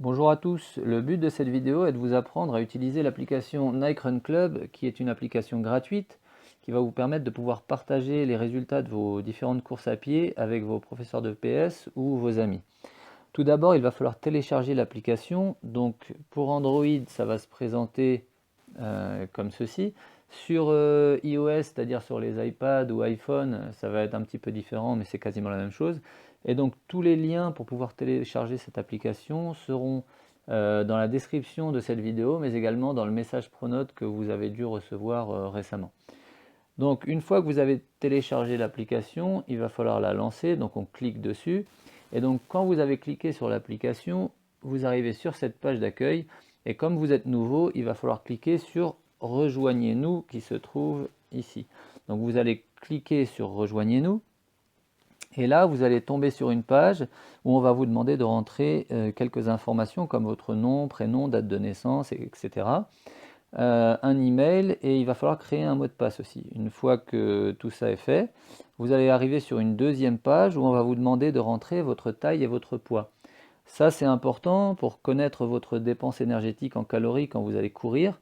Bonjour à tous, le but de cette vidéo est de vous apprendre à utiliser l'application Nike Run Club qui est une application gratuite qui va vous permettre de pouvoir partager les résultats de vos différentes courses à pied avec vos professeurs de PS ou vos amis. Tout d'abord, il va falloir télécharger l'application. Donc pour Android, ça va se présenter comme ceci. Sur iOS, c'est-à-dire sur les iPads ou iPhone, ça va être un petit peu différent, mais c'est quasiment la même chose. Et donc tous les liens pour pouvoir télécharger cette application seront dans la description de cette vidéo, mais également dans le message pronote que vous avez dû recevoir récemment. Donc une fois que vous avez téléchargé l'application, il va falloir la lancer, donc on clique dessus. Et donc quand vous avez cliqué sur l'application, vous arrivez sur cette page d'accueil. Et comme vous êtes nouveau, il va falloir cliquer sur Rejoignez-nous qui se trouve ici. Donc vous allez cliquer sur Rejoignez-nous. Et là, vous allez tomber sur une page où on va vous demander de rentrer quelques informations comme votre nom, prénom, date de naissance, etc. Un email et il va falloir créer un mot de passe aussi. Une fois que tout ça est fait, vous allez arriver sur une deuxième page où on va vous demander de rentrer votre taille et votre poids. Ça, c'est important pour connaître votre dépense énergétique en calories quand vous allez courir.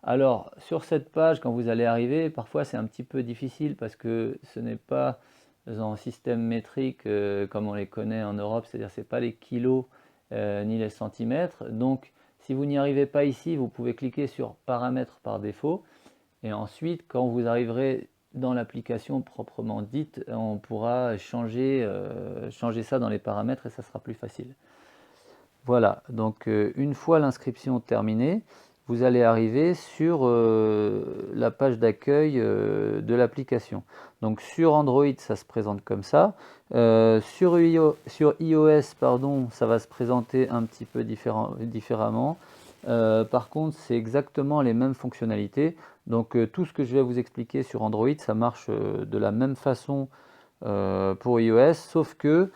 Alors, sur cette page, quand vous allez arriver, parfois c'est un petit peu difficile parce que ce n'est pas en système métrique comme on les connaît en Europe, c'est-à-dire c'est pas les kilos ni les centimètres. Donc, si vous n'y arrivez pas ici, vous pouvez cliquer sur paramètres par défaut. Et ensuite, quand vous arriverez dans l'application proprement dite, on pourra changer ça dans les paramètres et ça sera plus facile. Voilà, donc une fois l'inscription terminée, vous allez arriver sur la page d'accueil de l'application. Donc sur Android, ça se présente comme ça. Sur iOS, pardon, ça va se présenter un petit peu différemment. Par contre, c'est exactement les mêmes fonctionnalités. Donc tout ce que je vais vous expliquer sur Android, ça marche de la même façon pour iOS, sauf que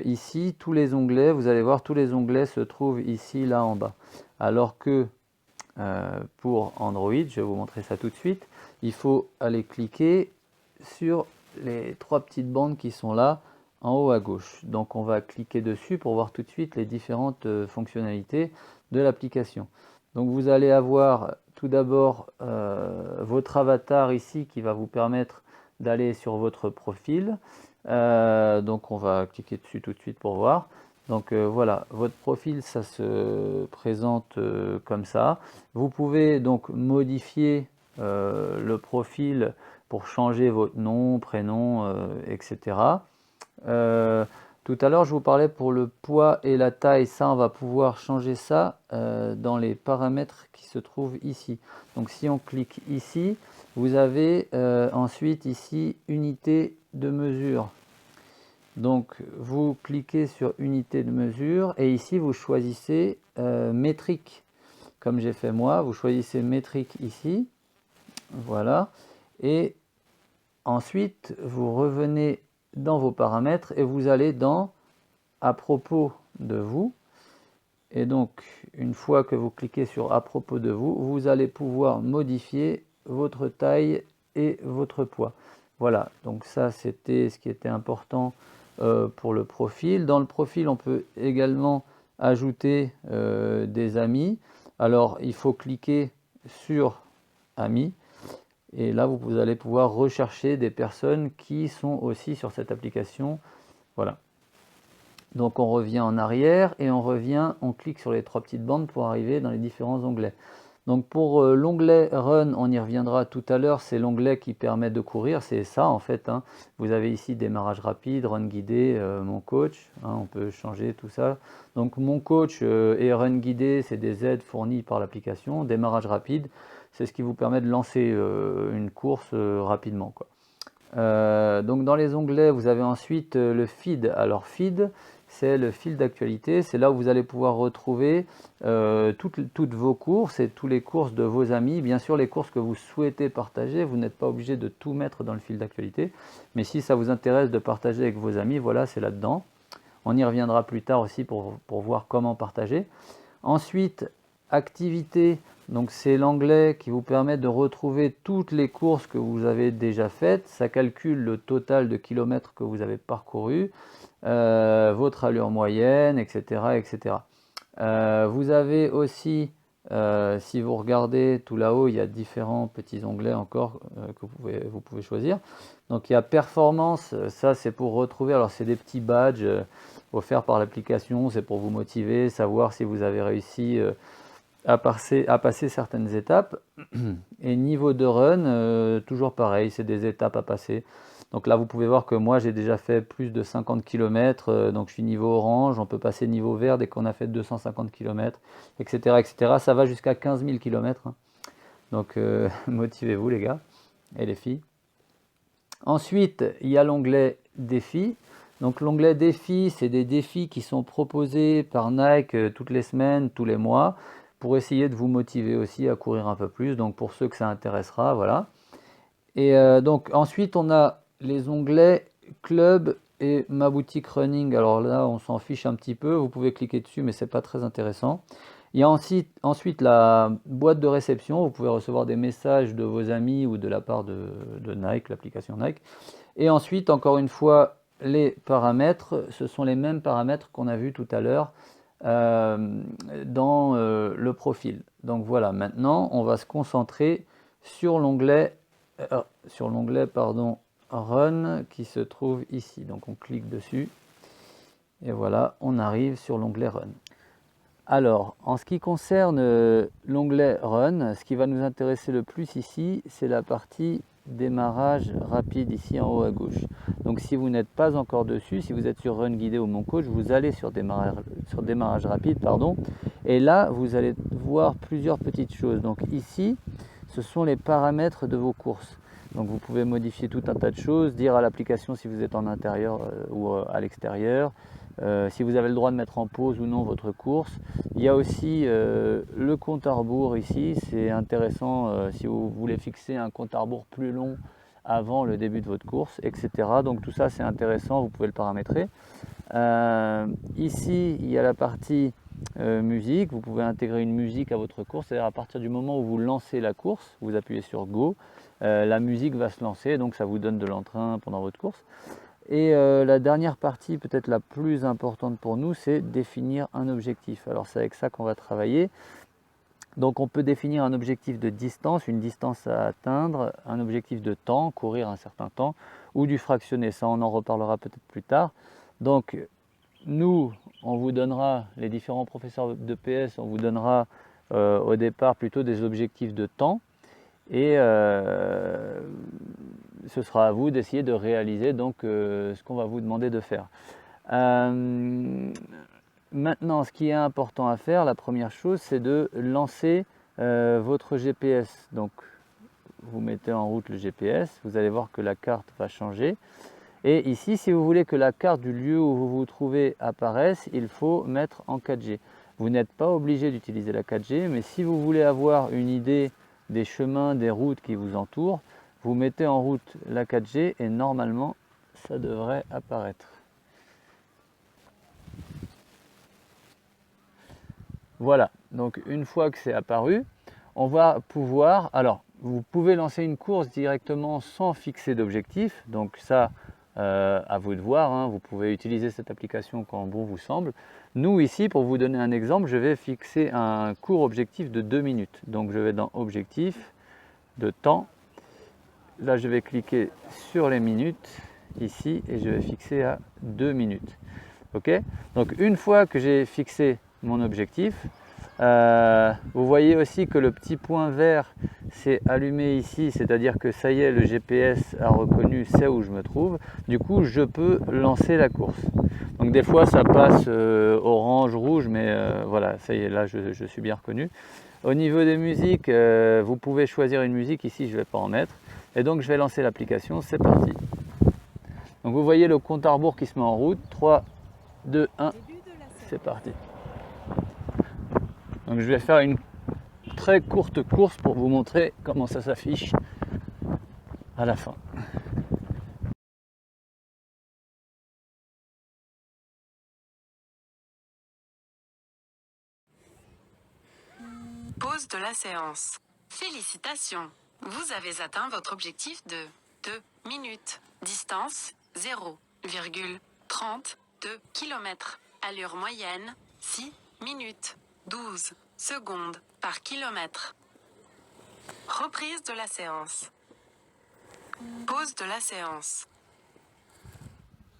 ici, tous les onglets, vous allez voir, tous les onglets se trouvent ici, là en bas. Alors que pour Android, je vais vous montrer ça tout de suite, il faut aller cliquer sur les trois petites bandes qui sont là, en haut à gauche. Donc on va cliquer dessus pour voir tout de suite les différentes fonctionnalités de l'application. Donc vous allez avoir tout d'abord votre avatar ici qui va vous permettre d'aller sur votre profil. Donc on va cliquer dessus tout de suite pour voir. Donc voilà, votre profil, ça se présente comme ça. Vous pouvez donc modifier le profil pour changer votre nom, prénom, etc. Tout à l'heure, je vous parlais pour le poids et la taille. Ça, on va pouvoir changer ça dans les paramètres qui se trouvent ici. Donc si on clique ici, vous avez ensuite ici unité de mesure. Donc vous cliquez sur unité de mesure et ici vous choisissez métrique. Comme j'ai fait moi, vous choisissez métrique ici. Voilà. Et ensuite, vous revenez dans vos paramètres et vous allez dans à propos de vous. Et donc, une fois que vous cliquez sur à propos de vous, vous allez pouvoir modifier votre taille et votre poids. Voilà, donc ça c'était ce qui était important pour le profil. Dans le profil, on peut également ajouter des amis. Alors, il faut cliquer sur amis. Et là, vous allez pouvoir rechercher des personnes qui sont aussi sur cette application. Voilà. Donc on revient en arrière et on clique sur les trois petites bandes pour arriver dans les différents onglets. Donc pour l'onglet Run, on y reviendra tout à l'heure, c'est l'onglet qui permet de courir, c'est ça en fait. Hein. Vous avez ici démarrage rapide, Run guidé, mon coach, hein, on peut changer tout ça. Donc mon coach et Run guidé, c'est des aides fournies par l'application. Démarrage rapide, c'est ce qui vous permet de lancer une course rapidement, quoi. Donc dans les onglets, vous avez ensuite le feed. Alors feed, c'est le fil d'actualité, c'est là où vous allez pouvoir retrouver toutes vos courses et toutes les courses de vos amis. Bien sûr, les courses que vous souhaitez partager, vous n'êtes pas obligé de tout mettre dans le fil d'actualité. Mais si ça vous intéresse de partager avec vos amis, voilà, c'est là-dedans. On y reviendra plus tard aussi pour voir comment partager. Ensuite, activité, donc c'est l'onglet qui vous permet de retrouver toutes les courses que vous avez déjà faites. Ça calcule le total de kilomètres que vous avez parcouru, votre allure moyenne, etc. etc. Vous avez aussi, si vous regardez tout là-haut, il y a différents petits onglets encore que vous pouvez choisir. Donc il y a performance, ça c'est pour retrouver, alors c'est des petits badges offerts par l'application, c'est pour vous motiver, savoir si vous avez réussi à passer certaines étapes. Et niveau de run, toujours pareil, c'est des étapes à passer. Donc là, vous pouvez voir que moi, j'ai déjà fait plus de 50 km, donc je suis niveau orange, on peut passer niveau vert dès qu'on a fait 250 km, etc., etc. Ça va jusqu'à 15 000 km. Donc motivez-vous les gars et les filles. Ensuite, il y a l'onglet défis. Donc l'onglet défis, c'est des défis qui sont proposés par Nike toutes les semaines, tous les mois, pour essayer de vous motiver aussi à courir un peu plus. Donc pour ceux que ça intéressera, voilà. Et donc ensuite, on a les onglets Club et Ma Boutique Running. Alors là, on s'en fiche un petit peu. Vous pouvez cliquer dessus, mais c'est pas très intéressant. Il y a ensuite la boîte de réception. Vous pouvez recevoir des messages de vos amis ou de la part de Nike, l'application Nike. Et ensuite, encore une fois, les paramètres. Ce sont les mêmes paramètres qu'on a vus tout à l'heure dans le profil. Donc voilà, maintenant, on va se concentrer sur l'onglet Run qui se trouve ici. Donc on clique dessus et voilà, on arrive sur l'onglet Run. Alors, en ce qui concerne l'onglet Run, ce qui va nous intéresser le plus ici, c'est la partie démarrage rapide ici en haut à gauche. Donc si vous n'êtes pas encore dessus, si vous êtes sur Run Guidé ou Mon Coach, vous allez sur démarrage rapide, et là vous allez voir plusieurs petites choses. Donc ici, ce sont les paramètres de vos courses. Donc vous pouvez modifier tout un tas de choses, dire à l'application si vous êtes en intérieur ou à l'extérieur, si vous avez le droit de mettre en pause ou non votre course. Il y a aussi le compte à rebours ici, c'est intéressant si vous voulez fixer un compte à rebours plus long avant le début de votre course, etc. Donc tout ça c'est intéressant, vous pouvez le paramétrer. Ici il y a la partie musique, vous pouvez intégrer une musique à votre course, c'est-à-dire à partir du moment où vous lancez la course, vous appuyez sur Go, la musique va se lancer, donc ça vous donne de l'entrain pendant votre course. Et la dernière partie, peut-être la plus importante pour nous, c'est définir un objectif. Alors c'est avec ça qu'on va travailler. Donc on peut définir un objectif de distance, une distance à atteindre, un objectif de temps, courir un certain temps, ou du fractionné. Ça, on en reparlera peut-être plus tard. Donc nous, on vous donnera, les différents professeurs de PS, on vous donnera au départ plutôt des objectifs de temps. Et ce sera à vous d'essayer de réaliser donc ce qu'on va vous demander de faire. Maintenant, ce qui est important à faire, la première chose, c'est de lancer votre GPS. Donc, vous mettez en route le GPS, vous allez voir que la carte va changer. Et ici, si vous voulez que la carte du lieu où vous vous trouvez apparaisse, il faut mettre en 4G. Vous n'êtes pas obligé d'utiliser la 4G, mais si vous voulez avoir une idée des chemins, des routes qui vous entourent, vous mettez en route la 4G et normalement, ça devrait apparaître. Voilà, donc une fois que c'est apparu, on va pouvoir, alors vous pouvez lancer une course directement sans fixer d'objectif, donc ça à vous de voir, hein. Vous pouvez utiliser cette application quand bon vous semble. Nous ici, pour vous donner un exemple, je vais fixer un court objectif de 2 minutes. Donc je vais dans objectif de temps, là je vais cliquer sur les minutes ici et je vais fixer à 2 minutes. Ok, donc une fois que j'ai fixé mon objectif, vous voyez aussi que le petit point vert s'est allumé ici, c'est-à-dire que ça y est, le GPS a reconnu c'est où je me trouve. Du coup, je peux lancer la course. Donc des fois, ça passe orange, rouge, mais voilà, ça y est, là, je suis bien reconnu. Au niveau des musiques, vous pouvez choisir une musique. Ici, je ne vais pas en mettre. Et donc, je vais lancer l'application. C'est parti. Donc, vous voyez le compte à rebours qui se met en route. 3, 2, 1, c'est parti. Donc je vais faire une très courte course pour vous montrer comment ça s'affiche à la fin. Pause de la séance. Félicitations. Vous avez atteint votre objectif de 2 minutes. Distance 0,32 km. Allure moyenne 6 minutes, 12 secondes par kilomètre. Reprise de la séance. Pause de la séance.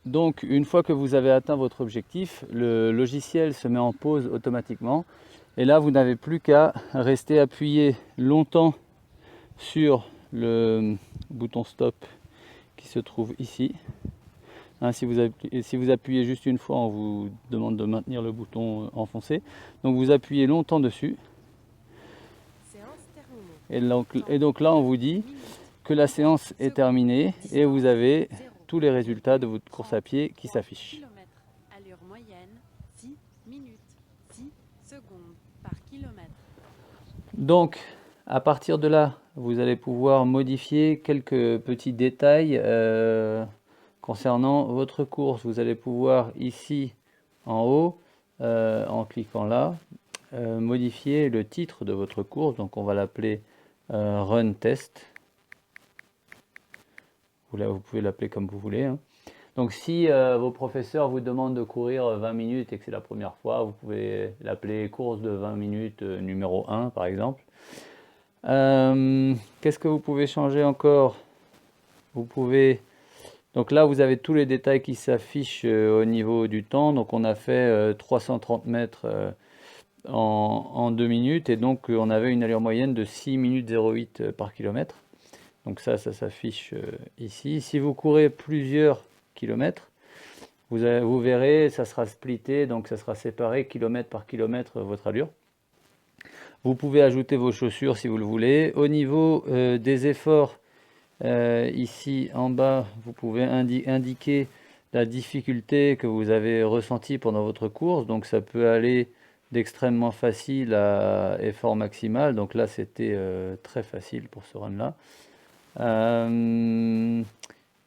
Donc, une fois que vous avez atteint votre objectif, le logiciel se met en pause automatiquement. Et là, vous n'avez plus qu'à rester appuyé longtemps sur le bouton stop qui se trouve ici. Hein, si vous appuyez juste une fois, on vous demande de maintenir le bouton enfoncé. Donc vous appuyez longtemps dessus. Et donc là, on vous dit que la séance est terminée et vous avez tous les résultats de votre course à pied qui s'affichent. Allure moyenne, 6 minutes, 6 secondes par kilomètre. Donc, à partir de là, vous allez pouvoir modifier quelques petits détails concernant votre course. Vous allez pouvoir ici en haut, en cliquant là, modifier le titre de votre course. Donc on va l'appeler Run Test. Vous pouvez l'appeler comme vous voulez. Hein. Donc si vos professeurs vous demandent de courir 20 minutes et que c'est la première fois, vous pouvez l'appeler course de 20 minutes numéro 1 par exemple. Qu'est-ce que vous pouvez changer encore? Vous pouvez... Donc là, vous avez tous les détails qui s'affichent au niveau du temps. Donc on a fait 330 mètres en 2 minutes. Et donc on avait une allure moyenne de 6 minutes 08 par kilomètre. Donc ça s'affiche ici. Si vous courez plusieurs kilomètres, vous verrez, ça sera splitté. Donc ça sera séparé kilomètre par kilomètre votre allure. Vous pouvez ajouter vos chaussures si vous le voulez. Au niveau des efforts, ici en bas, vous pouvez indiquer la difficulté que vous avez ressentie pendant votre course. Donc ça peut aller d'extrêmement facile à effort maximal. Donc là, c'était très facile pour ce run-là.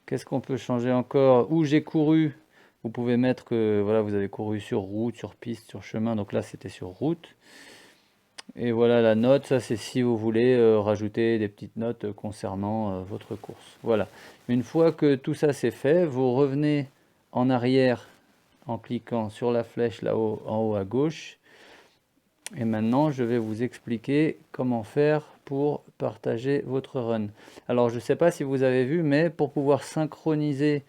Qu'est-ce qu'on peut changer encore? Où j'ai couru, vous pouvez mettre que voilà, vous avez couru sur route, sur piste, sur chemin. Donc là, c'était sur route. Et voilà la note, ça c'est si vous voulez rajouter des petites notes concernant votre course. Voilà, une fois que tout ça c'est fait, vous revenez en arrière en cliquant sur la flèche là-haut, en haut à gauche. Et maintenant, je vais vous expliquer comment faire pour partager votre run. Alors, je ne sais pas si vous avez vu, mais pour pouvoir synchroniser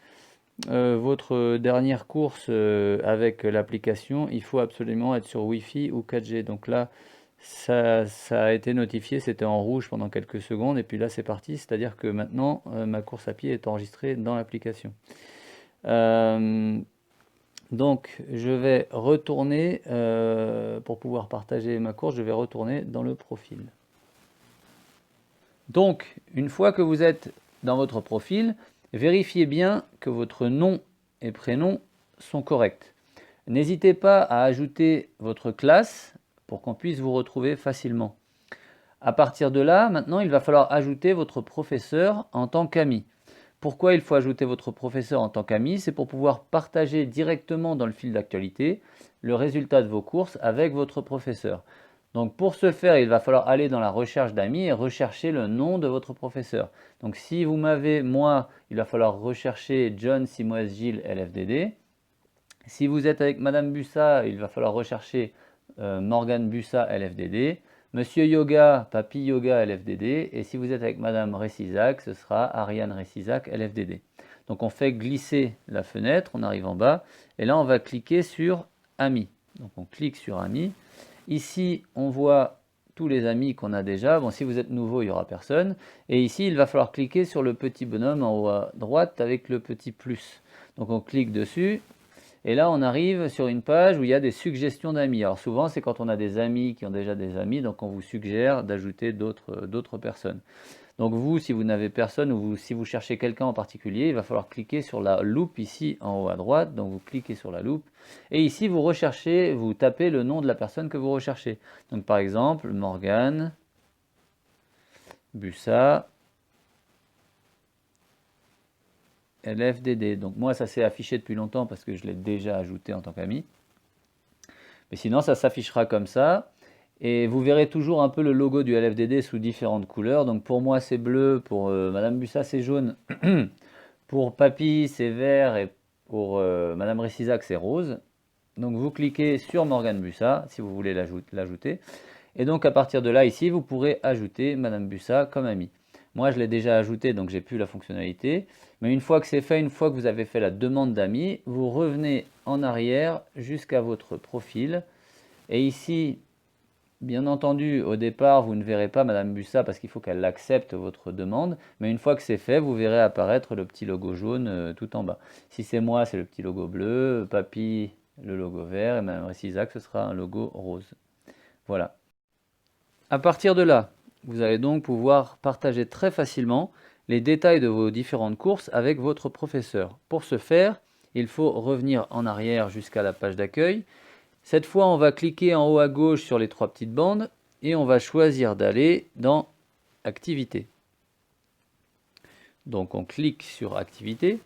votre dernière course avec l'application, il faut absolument être sur Wi-Fi ou 4G. Donc là, ça a été notifié, c'était en rouge pendant quelques secondes, et puis là c'est parti, c'est-à-dire que maintenant ma course à pied est enregistrée dans l'application. Donc je vais retourner, pour pouvoir partager ma course, je vais retourner dans le profil. Donc une fois que vous êtes dans votre profil, vérifiez bien que votre nom et prénom sont corrects. N'hésitez pas à ajouter votre classe pour qu'on puisse vous retrouver facilement. À partir de là, maintenant, il va falloir ajouter votre professeur en tant qu'ami. Pourquoi il faut ajouter votre professeur en tant qu'ami? C'est pour pouvoir partager directement dans le fil d'actualité le résultat de vos courses avec votre professeur. Donc pour ce faire, il va falloir aller dans la recherche d'amis et rechercher le nom de votre professeur. Donc si vous m'avez, moi, il va falloir rechercher John Simoes Gilles LFDD. Si vous êtes avec Madame Bussa, il va falloir rechercher Morgane Bussa LFDD, Monsieur Yoga, Papy Yoga LFDD, et si vous êtes avec Madame Récisac, ce sera Ariane Récisac LFDD. Donc on fait glisser la fenêtre, on arrive en bas, et là on va cliquer sur Amis. Donc on clique sur Amis. Ici on voit tous les amis qu'on a déjà. Bon, si vous êtes nouveau, il n'y aura personne. Et ici, il va falloir cliquer sur le petit bonhomme en haut à droite avec le petit plus. Donc on clique dessus. Et là, on arrive sur une page où il y a des suggestions d'amis. Alors souvent, c'est quand on a des amis qui ont déjà des amis, donc on vous suggère d'ajouter d'autres personnes. Donc vous, si vous n'avez personne ou si vous cherchez quelqu'un en particulier, il va falloir cliquer sur la loupe ici en haut à droite. Donc vous cliquez sur la loupe. Et ici, vous recherchez, vous tapez le nom de la personne que vous recherchez. Donc par exemple, Morgane Bussa LFDD. Donc moi, ça s'est affiché depuis longtemps parce que je l'ai déjà ajouté en tant qu'ami. Mais sinon, ça s'affichera comme ça. Et vous verrez toujours un peu le logo du LFDD sous différentes couleurs. Donc pour moi, c'est bleu. Pour Madame Bussa, c'est jaune. Pour Papy, c'est vert. Et pour Madame Récisac, c'est rose. Donc vous cliquez sur Morgane Bussa si vous voulez l'ajouter. Et donc à partir de là, ici, vous pourrez ajouter Madame Bussa comme amie. Moi, je l'ai déjà ajouté, donc j'ai plus la fonctionnalité. Mais une fois que c'est fait, une fois que vous avez fait la demande d'amis, vous revenez en arrière jusqu'à votre profil. Et ici, bien entendu, au départ, vous ne verrez pas Madame Bussa parce qu'il faut qu'elle accepte votre demande. Mais une fois que c'est fait, vous verrez apparaître le petit logo jaune tout en bas. Si c'est moi, c'est le petit logo bleu. Papy, le logo vert. Et Madame Isaac, ce sera un logo rose. Voilà. À partir de là, vous allez donc pouvoir partager très facilement les détails de vos différentes courses avec votre professeur. Pour ce faire, il faut revenir en arrière jusqu'à la page d'accueil. Cette fois, on va cliquer en haut à gauche sur les 3 petites bandes et on va choisir d'aller dans Activités. Donc on clique sur Activités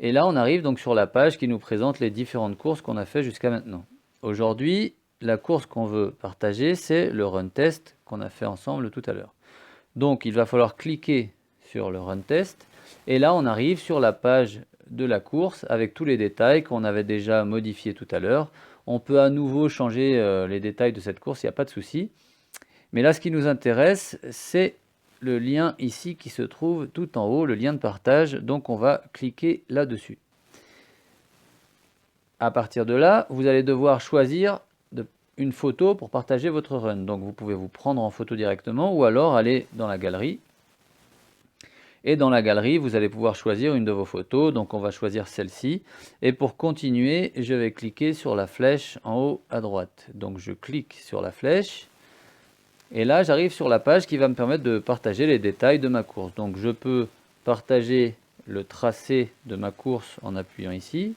et là on arrive donc sur la page qui nous présente les différentes courses qu'on a fait jusqu'à maintenant. Aujourd'hui, la course qu'on veut partager, c'est le run test qu'on a fait ensemble tout à l'heure. Donc il va falloir cliquer sur le run test et là on arrive sur la page de la course avec tous les détails qu'on avait déjà modifiés tout à l'heure. On peut à nouveau changer les détails de cette course, il n'y a pas de souci. Mais là ce qui nous intéresse, c'est le lien ici qui se trouve tout en haut, le lien de partage, donc on va cliquer là-dessus. À partir de là, vous allez devoir choisir une photo pour partager votre run. Donc vous pouvez vous prendre en photo directement ou alors aller dans la galerie. Et dans la galerie, vous allez pouvoir choisir une de vos photos. Donc on va choisir celle-ci. Et pour continuer, je vais cliquer sur la flèche en haut à droite. Donc je clique sur la flèche. Et là, j'arrive sur la page qui va me permettre de partager les détails de ma course. Donc je peux partager le tracé de ma course en appuyant ici.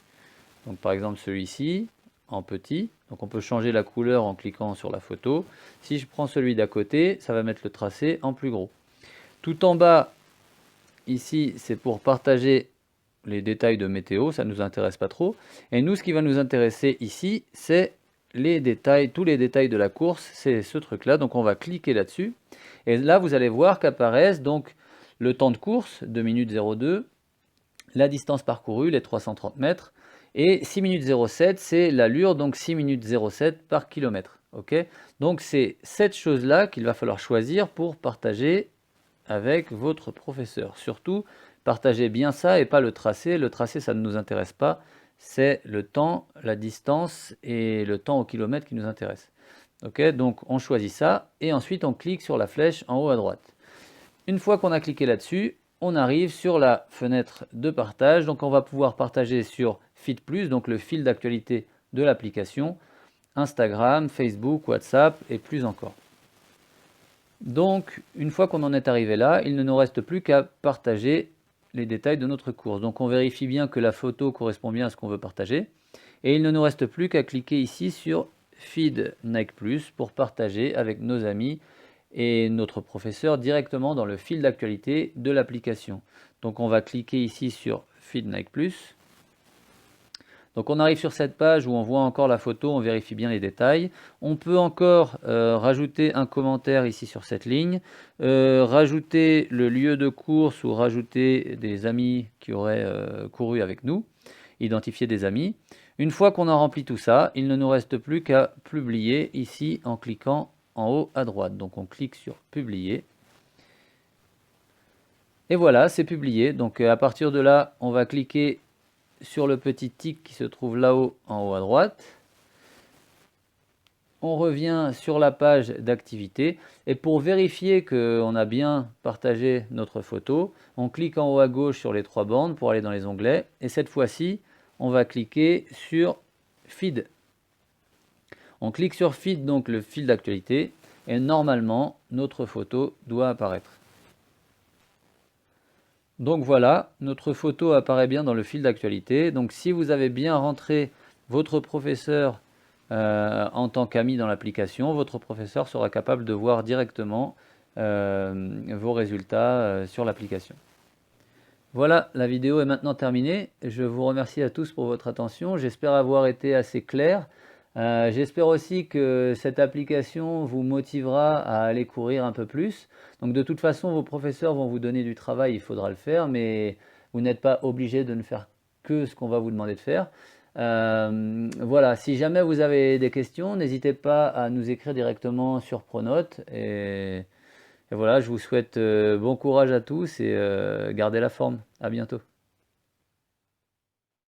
Donc par exemple celui-ci en petit. Donc on peut changer la couleur en cliquant sur la photo. Si je prends celui d'à côté, ça va mettre le tracé en plus gros. Tout en bas, ici, c'est pour partager les détails de météo, ça ne nous intéresse pas trop. Et nous, ce qui va nous intéresser ici, c'est les détails, tous les détails de la course, c'est ce truc-là. Donc on va cliquer là-dessus. Et là, vous allez voir qu'apparaissent donc le temps de course, 2 minutes 02, la distance parcourue, les 330 mètres, et 6 minutes 07, c'est l'allure, donc 6 minutes 07 par kilomètre. Okay, donc c'est cette chose-là qu'il va falloir choisir pour partager avec votre professeur. Surtout, partagez bien ça et pas le tracé. Le tracé, ça ne nous intéresse pas. C'est le temps, la distance et le temps au kilomètre qui nous intéresse. Okay, donc on choisit ça et ensuite on clique sur la flèche en haut à droite. Une fois qu'on a cliqué là-dessus, on arrive sur la fenêtre de partage. Donc on va pouvoir partager sur Feed+, donc le fil d'actualité de l'application, Instagram, Facebook, WhatsApp et plus encore. Donc une fois qu'on en est arrivé là, il ne nous reste plus qu'à partager les détails de notre course. Donc on vérifie bien que la photo correspond bien à ce qu'on veut partager. Et il ne nous reste plus qu'à cliquer ici sur Feed Nike Plus pour partager avec nos amis et notre professeur directement dans le fil d'actualité de l'application. Donc on va cliquer ici sur Feed Nike Plus. Donc on arrive sur cette page où on voit encore la photo, on vérifie bien les détails. On peut encore rajouter un commentaire ici sur cette ligne, rajouter le lieu de course ou rajouter des amis qui auraient couru avec nous, identifier des amis. Une fois qu'on a rempli tout ça, il ne nous reste plus qu'à publier ici en cliquant en haut à droite. Donc on clique sur publier. Et voilà, c'est publié. Donc à partir de là, on va cliquer sur le petit tic qui se trouve là-haut en haut à droite. On revient sur la page d'activité et pour vérifier qu'on a bien partagé notre photo, on clique en haut à gauche sur les 3 bandes pour aller dans les onglets et cette fois-ci, on va cliquer sur Feed. On clique sur Feed, donc le fil d'actualité, et normalement, notre photo doit apparaître. Donc voilà, notre photo apparaît bien dans le fil d'actualité. Donc si vous avez bien rentré votre professeur en tant qu'ami dans l'application, votre professeur sera capable de voir directement vos résultats sur l'application. Voilà, la vidéo est maintenant terminée. Je vous remercie à tous pour votre attention. J'espère avoir été assez clair. J'espère aussi que cette application vous motivera à aller courir un peu plus. Donc de toute façon, vos professeurs vont vous donner du travail, il faudra le faire, mais vous n'êtes pas obligé de ne faire que ce qu'on va vous demander de faire. Voilà, si jamais vous avez des questions, n'hésitez pas à nous écrire directement sur Pronote. Et voilà, je vous souhaite bon courage à tous et gardez la forme. À bientôt.